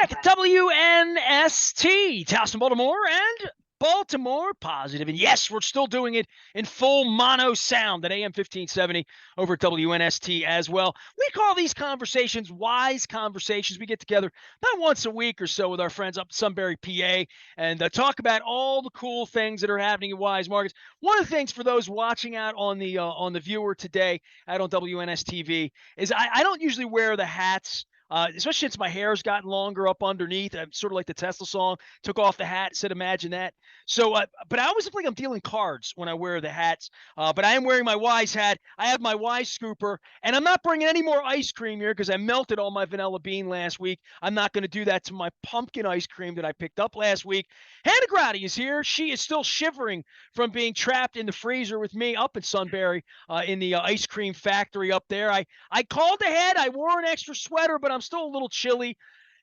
back at WNST, Towson, Baltimore, and Baltimore Positive. And yes, we're still doing it in full mono sound at AM 1570 over at WNST as well. We call these conversations wise conversations. We get together about once a week or so with our friends up in Sunbury, PA, and talk about all the cool things that are happening in Weis Markets. One of the things for those watching out on the viewer today out on WNSTV is I don't usually wear the hats. Especially since my hair's gotten longer up underneath. I'm sort of like the Tesla song, took off the hat, said, imagine that. So, but I always look like I'm dealing cards when I wear the hats. But I am wearing my Wise hat. I have my Wise scooper, and I'm not bringing any more ice cream here because I melted all my vanilla bean last week. I'm not going to do that to my pumpkin ice cream that I picked up last week. Hannah Gratti is here. She is still shivering from being trapped in the freezer with me up in Sunbury in the ice cream factory up there. I called ahead. I wore an extra sweater, but I'm still a little chilly.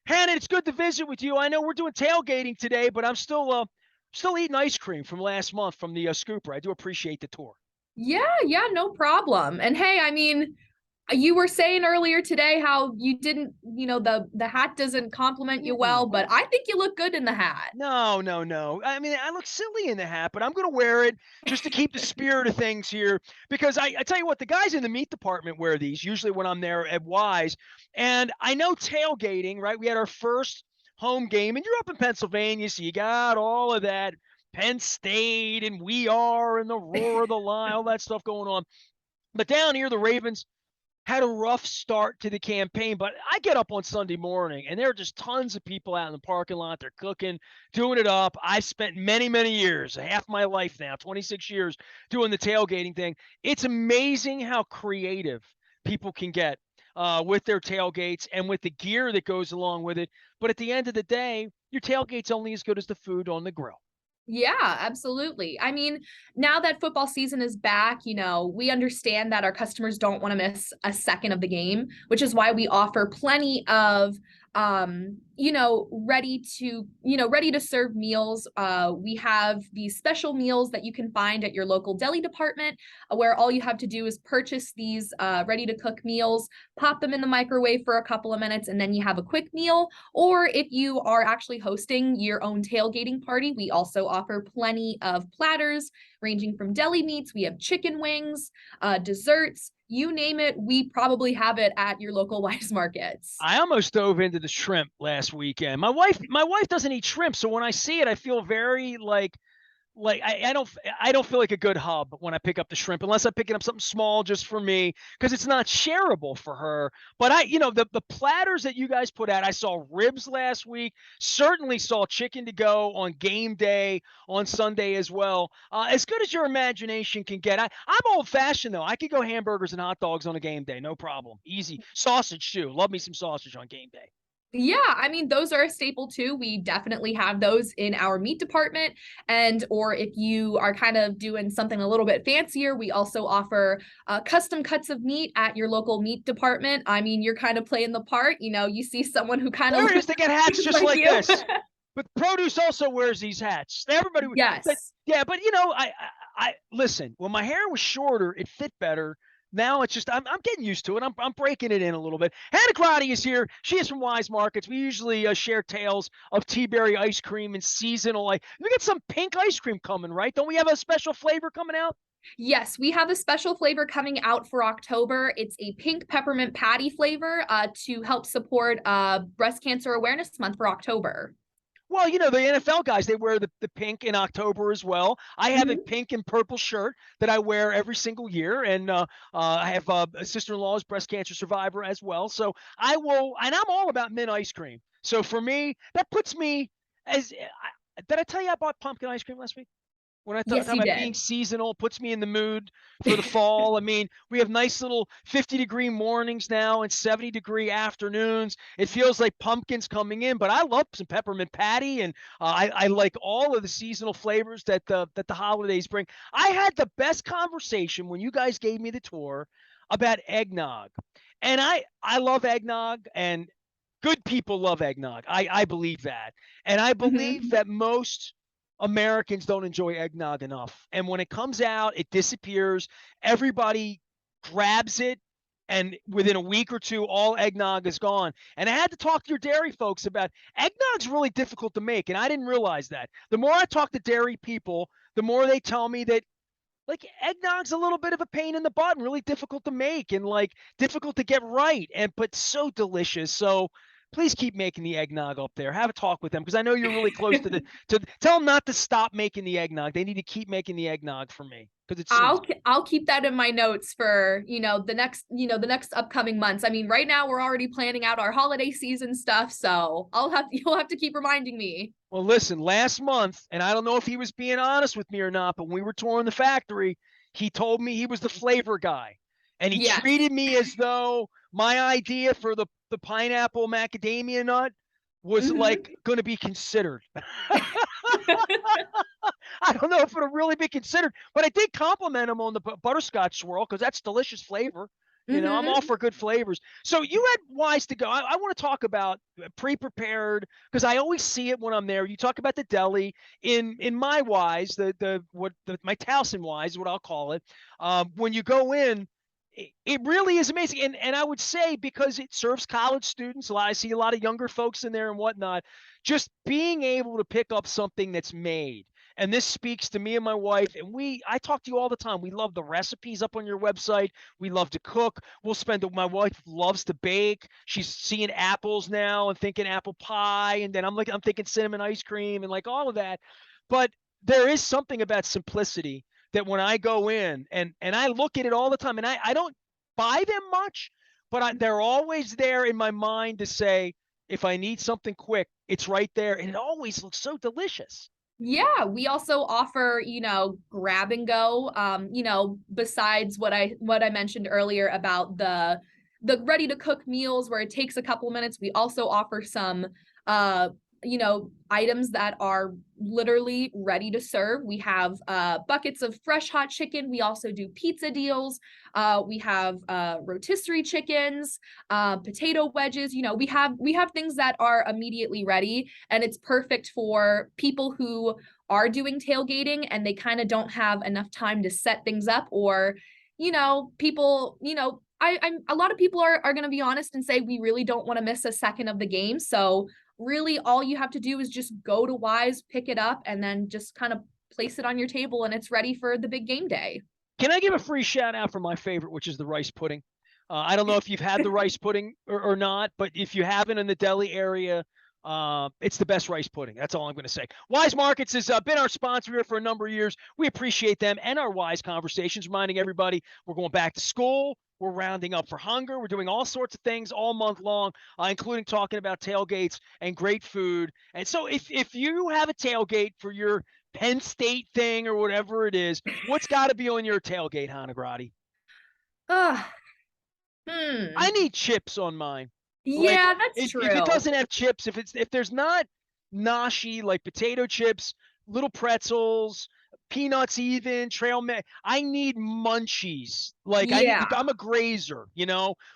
Hannah, it's good to visit with you. I know we're doing tailgating today, but I'm still eating ice cream from last month from the scooper. I do appreciate the tour. Yeah, no problem. And hey, I mean, you were saying earlier today how you didn't, the hat doesn't compliment you well, but I think you look good in the hat. No. I mean, I look silly in the hat, but I'm going to wear it just to keep the spirit of things here. Because I tell you what, the guys in the meat department wear these usually when I'm there at Wise. And I know tailgating, right? We had our first home game, and you're up in Pennsylvania, so you got all of that Penn State and we are and the roar of the line, all that stuff going on. But down here, the Ravens had a rough start to the campaign, but I get up on Sunday morning and there are just tons of people out in the parking lot. They're cooking, doing it up. I've spent many, many years, half my life now, 26 years doing the tailgating thing. It's amazing how creative people can get with their tailgates and with the gear that goes along with it. But at the end of the day, your tailgate's only as good as the food on the grill. Yeah, absolutely. I mean, now that football season is back, we understand that our customers don't want to miss a second of the game, which is why we offer plenty of ready to serve meals. We have these special meals that you can find at your local deli department, where all you have to do is purchase these ready to cook meals, pop them in the microwave for a couple of minutes, and then you have a quick meal. Or if you are actually hosting your own tailgating party, we also offer plenty of platters ranging from deli meats. We have chicken wings, desserts, you name it, we probably have it at your local Weis Markets. I almost dove into the shrimp last weekend. My wife doesn't eat shrimp, so when I see it, I feel very like I don't feel like a good hub when I pick up the shrimp unless I'm picking up something small just for me because it's not shareable for her. But the platters that you guys put out, I saw ribs last week, certainly saw chicken to go on game day on Sunday as well. As good as your imagination can get. I'm old fashioned though. I could go hamburgers and hot dogs on a game day, no problem. Easy. Sausage too. Love me some sausage on game day. Yeah, I mean, those are a staple too. We definitely have those in our meat department. Or if you are kind of doing something a little bit fancier, we also offer custom cuts of meat at your local meat department. I mean, you're kind of playing the part, you see someone who kind of There it is. They get hats just like you. this. But produce also wears these hats. Everybody, Yes. yeah. But I listen. When my hair was shorter, it fit better. Now it's just I'm getting used to it. I'm breaking it in a little bit. Hannah Gratti is here. She is from Weis Markets. We usually share tales of tea-berry ice cream and seasonal. We got some pink ice cream coming, right? Don't we have a special flavor coming out? Yes, we have a special flavor coming out for October. It's a pink peppermint patty flavor to help support Breast Cancer Awareness Month for October. Well, the NFL guys, they wear the pink in October as well. I have a pink and purple shirt that I wear every single year. And I have a sister-in-law is breast cancer survivor as well. So and I'm all about mint ice cream. So for me, that puts me did I tell you I bought pumpkin ice cream last week? When I Yes, talk you about did. being seasonal, puts me in the mood for the fall. I mean, we have nice little 50-degree mornings now and 70-degree afternoons. It feels like pumpkin's coming in, but I love some peppermint patty, and I like all of the seasonal flavors that the holidays bring. I had the best conversation when you guys gave me the tour about eggnog, and I love eggnog, and good people love eggnog. I believe that, and I believe that most Americans don't enjoy eggnog enough. And when it comes out, it disappears. Everybody grabs it And within a week or two, all eggnog is gone. And I had to talk to your dairy folks about eggnog's really difficult to make, and I didn't realize that. The more I talk to dairy people, the more they tell me that like eggnog's a little bit of a pain in the butt and really difficult to make and like difficult to get right, and but so delicious. So please keep making the eggnog up there. Have a talk with them because I know you're really close to the to tell them not to stop making the eggnog. They need to keep making the eggnog for me because it's so I'll keep that in my notes for, the next upcoming months. I mean, right now we're already planning out our holiday season stuff, so you'll have to keep reminding me. Well, listen, last month, and I don't know if he was being honest with me or not, but when we were touring the factory, he told me he was the flavor guy. And he Yes. treated me as though my idea for the pineapple macadamia nut was like going to be considered. I don't know if it'll really be considered, but I did compliment him on the butterscotch swirl because that's delicious flavor. You know, I'm all for good flavors. So you had Wise to go. I want to talk about pre-prepared because I always see it when I'm there. You talk about the deli in my Wise, my Towson Wise is what I'll call it. When you go in, it really is amazing. And I would say because it serves college students, I see a lot of younger folks in there and whatnot, just being able to pick up something that's made. And this speaks to me and my wife. And I talk to you all the time. We love the recipes up on your website. We love to cook. My wife loves to bake. She's seeing apples now and thinking apple pie. And then I'm thinking cinnamon ice cream and like all of that. But there is something about simplicity that when I go in and I look at it all the time, and I don't buy them much, but they're always there in my mind to say, if I need something quick, it's right there. And it always looks so delicious. Yeah, we also offer, grab and go. Besides what I mentioned earlier about the ready to cook meals where it takes a couple minutes, we also offer some items that are literally ready to serve. We have buckets of fresh hot chicken. We also do pizza deals. We have rotisserie chickens, potato wedges. We have things that are immediately ready, and it's perfect for people who are doing tailgating and they kind of don't have enough time to set things up, or people, a lot of people are going to be honest and say we really don't want to miss a second of the game. So really all you have to do is just go to Wise, pick it up, and then just kind of place it on your table and it's ready for the big game day. Can I give a free shout out for my favorite, which is the rice pudding? I don't know if you've had the rice pudding or not, but if you haven't in the deli area, it's the best rice pudding. That's all I'm going to say. Weis Markets has been our sponsor here for a number of years. We appreciate them and our Wise conversations, reminding everybody we're going back to school. We're rounding up for hunger. We're doing all sorts of things all month long, including talking about tailgates and great food. And so if you have a tailgate for your Penn State thing or whatever it is, what's got to be on your tailgate, Hannah Gratti? I need chips on mine. Yeah, that's true. If it doesn't have chips, if there's not nashi, like potato chips, little pretzels, peanuts, even trail mix, I need munchies. Like I'm a grazer,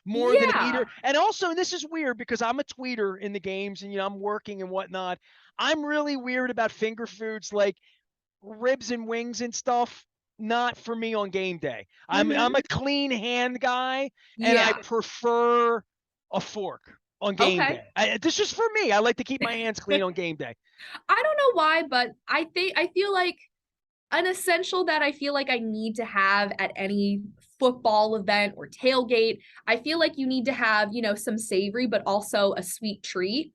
more than a eater. And also, and this is weird because I'm a tweeter in the games and I'm working and whatnot. I'm really weird about finger foods like ribs and wings and stuff. Not for me on game day. I'm a clean hand guy, and I prefer a fork on game day. This is just for me. I like to keep my hands clean on game day. I don't know why, but I feel like an essential that I feel like I need to have at any football event or tailgate, I feel like you need to have, some savory, but also a sweet treat.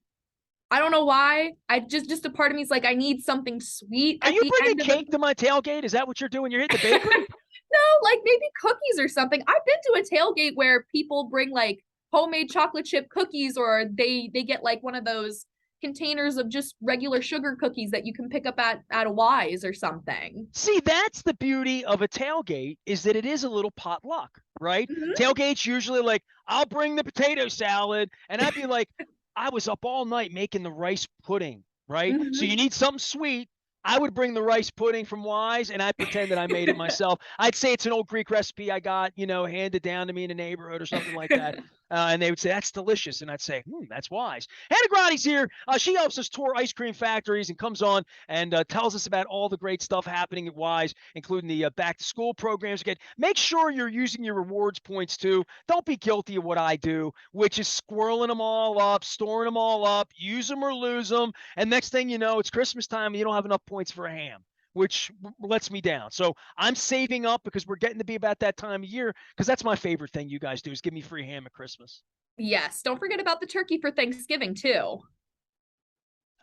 I don't know why. I just a part of me is like, I need something sweet. Are you bringing cake to my tailgate? Is that what you're doing? You're hitting the bakery? No, like maybe cookies or something. I've been to a tailgate where people bring like homemade chocolate chip cookies, or they get like one of those containers of just regular sugar cookies that you can pick up at a Wise or something. See, that's the beauty of a tailgate, is that it is a little potluck, right? Tailgate's usually like, I'll bring the potato salad, and I'd be like, I was up all night making the rice pudding, right? So you need something sweet. I would bring the rice pudding from Wise, and I pretend that I made it myself. I'd say it's an old Greek recipe I got, handed down to me in the neighborhood or something like that. And they would say, that's delicious. And I'd say, that's wise. Hannah Gratti's here. She helps us tour ice cream factories and comes on and tells us about all the great stuff happening at Wise, including the back to school programs. Again, make sure you're using your rewards points too. Don't be guilty of what I do, which is squirreling them all up, storing them all up, use them or lose them. And next thing you know, it's Christmas time and you don't have enough points for a ham, which lets me down. So I'm saving up because we're getting to be about that time of year, because that's my favorite thing you guys do is give me free ham at Christmas. Yes, don't forget about the turkey for Thanksgiving too.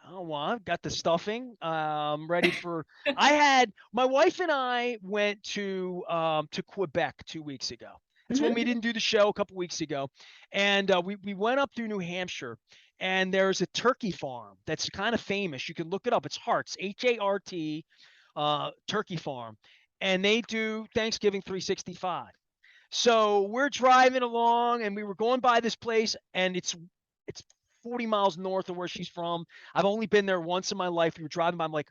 Oh, well, I've got the stuffing ready for. My wife and I went to Quebec 2 weeks ago. That's when we didn't do the show a couple weeks ago, and we went up through New Hampshire, and there's a turkey farm that's kind of famous. You can look it up. It's Hart's, Hart, turkey farm, and they do Thanksgiving 365. So we're driving along, and we were going by this place, and it's 40 miles north of where she's from. I've only been there once in my life. We were driving by. I'm like,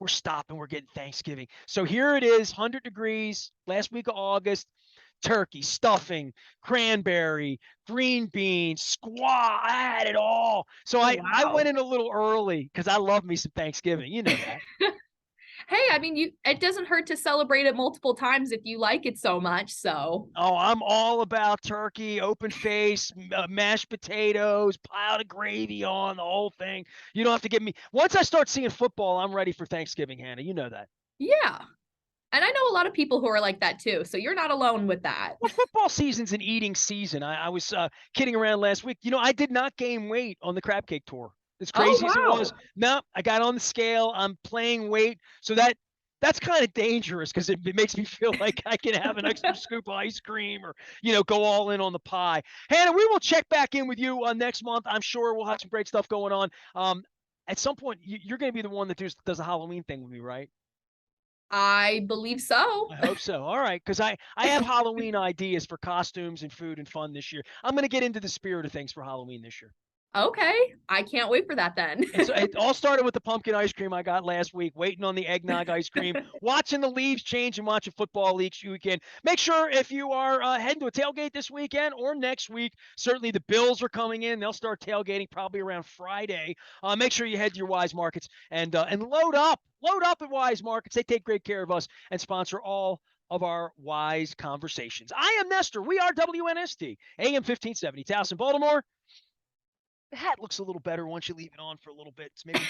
we're stopping. We're getting Thanksgiving. So here it is, 100 degrees, last week of August. Turkey, stuffing, cranberry, green beans, squash. I had it all. So I Wow. went in a little early because I love me some Thanksgiving. You know that. Hey, I mean, it doesn't hurt to celebrate it multiple times if you like it so much. So, Oh, I'm all about turkey, open face, mashed potatoes, piled of gravy on the whole thing. You don't have to get me. Once I start seeing football, I'm ready for Thanksgiving, Hannah. You know that. yeah. And I know a lot of people who are like that too. So you're not alone with that. Well, football season's an eating season. I was kidding around last week. I did not gain weight on the crab cake tour. As Oh, crazy as it was, wow. no, I got on the scale. I'm playing weight, so that's kind of dangerous because it makes me feel like I can have an extra scoop of ice cream or go all in on the pie. Hannah, we will check back in with you next month. I'm sure we'll have some great stuff going on. At some point, you're going to be the one that does the Halloween thing with me, right? I believe so. I hope so. All right, because I have Halloween ideas for costumes and food and fun this year. I'm going to get into the spirit of things for Halloween this year. Okay. I can't wait for that then. And so it all started with the pumpkin ice cream I got last week, waiting on the eggnog ice cream, watching the leaves change and watching football leagues weekend. Make sure if you are heading to a tailgate this weekend or next week, certainly the Bills are coming in. They'll start tailgating probably around Friday. Make sure you head to your Weis Markets and load up. Load up at Weis Markets. They take great care of us and sponsor all of our wise conversations. I am Nestor. We are WNST, AM 1570, Towson, Baltimore. The hat looks a little better once you leave it on for a little bit. It's maybe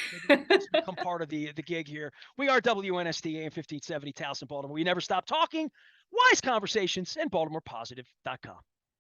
it's become part of the gig here. We are WNST AM 1570 Towson, Baltimore. We never stop talking. Wise conversations and BaltimorePositive.com.